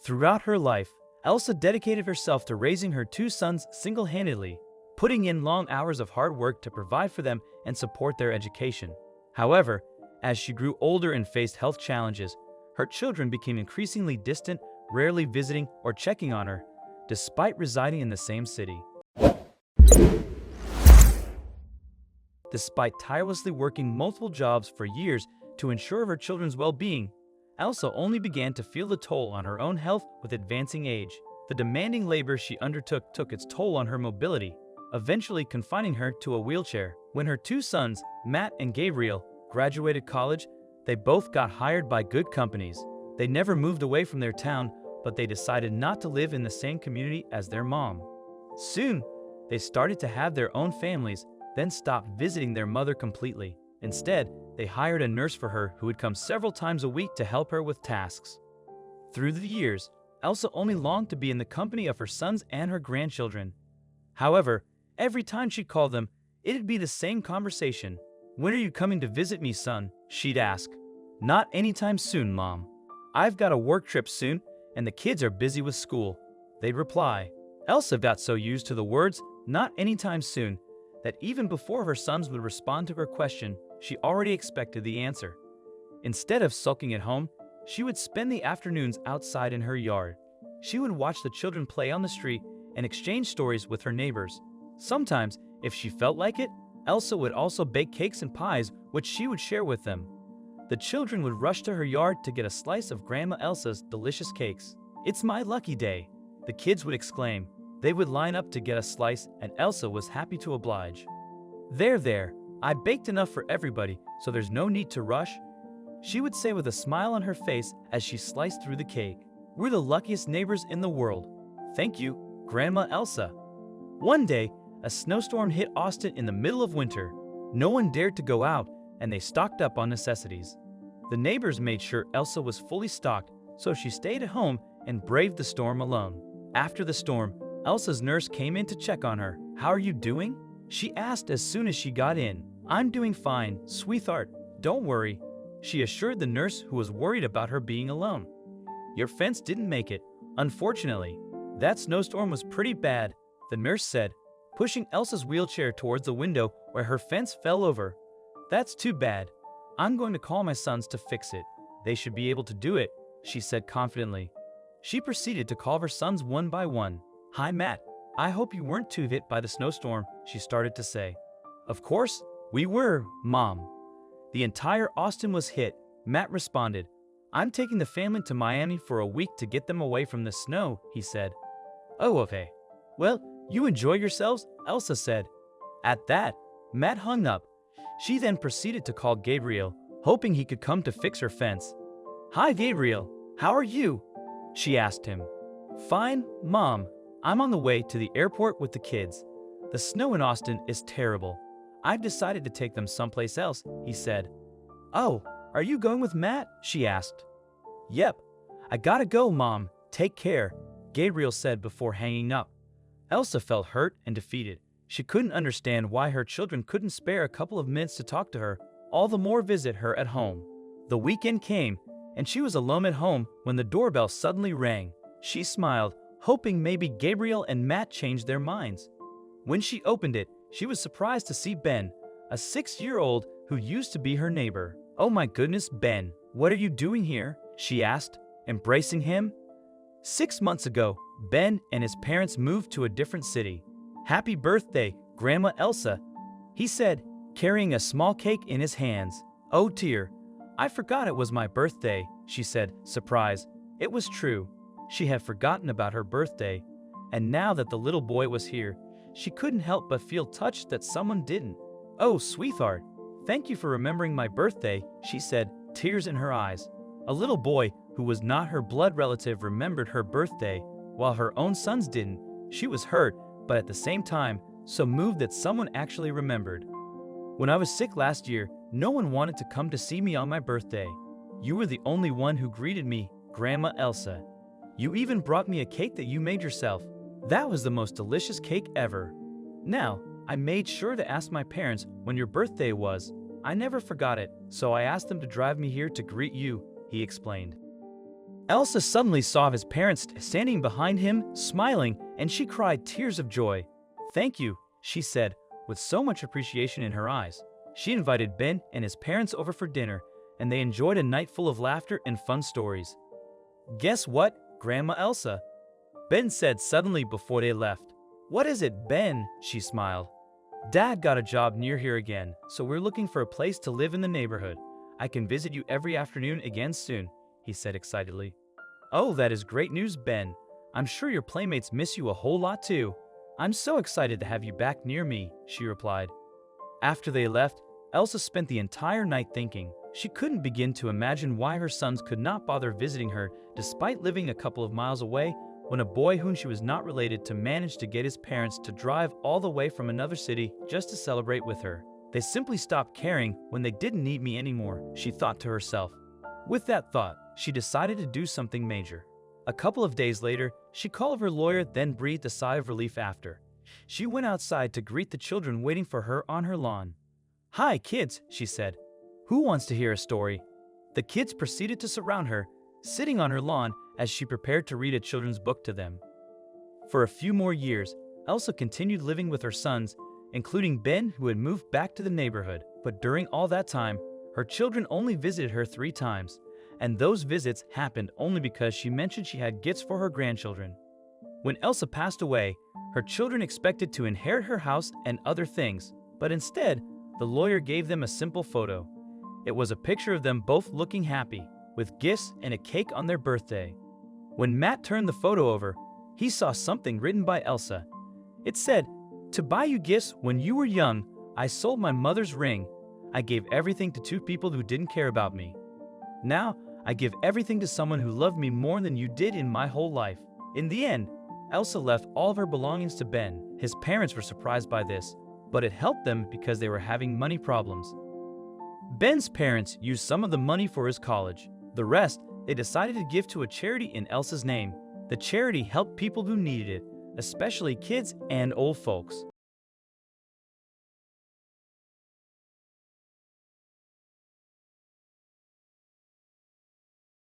Throughout her life, Elsa dedicated herself to raising her two sons single-handedly, putting in long hours of hard work to provide for them and support their education. However, as she grew older and faced health challenges, her children became increasingly distant, rarely visiting or checking on her, despite residing in the same city. Despite tirelessly working multiple jobs for years to ensure her children's well-being, Elsa only began to feel the toll on her own health with advancing age. The demanding labor she undertook took its toll on her mobility, eventually confining her to a wheelchair. When her two sons, Matt and Gabriel, graduated college, they both got hired by good companies. They never moved away from their town, but they decided not to live in the same community as their mom. Soon, they started to have their own families, then stopped visiting their mother completely. Instead, they hired a nurse for her who would come several times a week to help her with tasks. Through the years, Elsa only longed to be in the company of her sons and her grandchildren. However, every time she called them, it'd be the same conversation. "When are you coming to visit me, son?" she'd ask. "Not anytime soon, Mom. I've got a work trip soon, and the kids are busy with school," they'd reply. Elsa got so used to the words, "not anytime soon," that even before her sons would respond to her question, she already expected the answer. Instead of sulking at home, she would spend the afternoons outside in her yard. She would watch the children play on the street and exchange stories with her neighbors. Sometimes, if she felt like it, Elsa would also bake cakes and pies, which she would share with them. The children would rush to her yard to get a slice of Grandma Elsa's delicious cakes. "It's my lucky day," the kids would exclaim. They would line up to get a slice, and Elsa was happy to oblige. There, I baked enough for everybody, so there's no need to rush," she would say with a smile on her face as she sliced through the cake. "We're the luckiest neighbors in the world. Thank you, Grandma Elsa." One day, a snowstorm hit Austin in the middle of winter. No one dared to go out, and they stocked up on necessities. The neighbors made sure Elsa was fully stocked, so she stayed at home and braved the storm alone. After the storm, Elsa's nurse came in to check on her. "How are you doing?" she asked as soon as she got in. "I'm doing fine, sweetheart. Don't worry," she assured the nurse, who was worried about her being alone. "Your fence didn't make it, unfortunately. That snowstorm was pretty bad," the nurse said, pushing Elsa's wheelchair towards the window where her fence fell over. "That's too bad. I'm going to call my sons to fix it. They should be able to do it," she said confidently. She proceeded to call her sons one by one. "Hi, Matt. I hope you weren't too hit by the snowstorm," she started to say. "Of course, we were, Mom. The entire Austin was hit," Matt responded. "I'm taking the family to Miami for a week to get them away from the snow," he said. "Oh, okay. Well, you enjoy yourselves," Elsa said. At that, Matt hung up. She then proceeded to call Gabriel, hoping he could come to fix her fence. "Hi, Gabriel. How are you?" she asked him. "Fine, Mom. I'm on the way to the airport with the kids. The snow in Austin is terrible. I've decided to take them someplace else," he said. "Oh, are you going with Matt?" she asked. "Yep. I gotta go, Mom. Take care," Gabriel said before hanging up. Elsa felt hurt and defeated. She couldn't understand why her children couldn't spare a couple of minutes to talk to her, all the more visit her at home. The weekend came, and she was alone at home when the doorbell suddenly rang. She smiled, hoping maybe Gabriel and Matt changed their minds. When she opened it, she was surprised to see Ben, a 6-year-old who used to be her neighbor. "Oh my goodness, Ben, what are you doing here?" she asked, embracing him. 6 months ago, Ben and his parents moved to a different city. "Happy birthday, Grandma Elsa," he said, carrying a small cake in his hands. "Oh dear, I forgot it was my birthday," she said, surprised. It was true. She had forgotten about her birthday, and now that the little boy was here, she couldn't help but feel touched that someone didn't. "Oh, sweetheart, thank you for remembering my birthday," she said, tears in her eyes. A little boy who was not her blood relative remembered her birthday, while her own sons didn't. She was hurt, but at the same time, so moved that someone actually remembered. "When I was sick last year, no one wanted to come to see me on my birthday. You were the only one who greeted me, Grandma Elsa. You even brought me a cake that you made yourself. That was the most delicious cake ever. Now, I made sure to ask my parents when your birthday was. I never forgot it, so I asked them to drive me here to greet you," he explained. Elsa suddenly saw his parents standing behind him, smiling, and she cried tears of joy. "Thank you," she said, with so much appreciation in her eyes. She invited Ben and his parents over for dinner, and they enjoyed a night full of laughter and fun stories. "Guess what, Grandma Elsa?" Ben said suddenly before they left. "What is it, Ben?" she smiled. "Dad got a job near here again, so we're looking for a place to live in the neighborhood. I can visit you every afternoon again soon," he said excitedly. "Oh, that is great news, Ben. I'm sure your playmates miss you a whole lot too. I'm so excited to have you back near me," she replied. After they left, Elsa spent the entire night thinking. She couldn't begin to imagine why her sons could not bother visiting her despite living a couple of miles away, when a boy whom she was not related to managed to get his parents to drive all the way from another city just to celebrate with her. "They simply stopped caring when they didn't need me anymore," she thought to herself. With that thought, she decided to do something major. A couple of days later, she called her lawyer, then breathed a sigh of relief after. She went outside to greet the children waiting for her on her lawn. "Hi, kids," she said. "Who wants to hear a story?" The kids proceeded to surround her, sitting on her lawn as she prepared to read a children's book to them. For a few more years, Elsa continued living with her sons, including Ben, who had moved back to the neighborhood. But during all that time, her children only visited her 3 times, and those visits happened only because she mentioned she had gifts for her grandchildren. When Elsa passed away, her children expected to inherit her house and other things, but instead, the lawyer gave them a simple photo. It was a picture of them both looking happy, with gifts and a cake on their birthday. When Matt turned the photo over, he saw something written by Elsa. It said, "To buy you gifts when you were young, I sold my mother's ring. I gave everything to 2 people who didn't care about me. Now, I give everything to someone who loved me more than you did in my whole life." In the end, Elsa left all of her belongings to Ben. His parents were surprised by this, but it helped them because they were having money problems. Ben's parents used some of the money for his college. The rest, they decided to give to a charity in Elsa's name. The charity helped people who needed it, especially kids and old folks.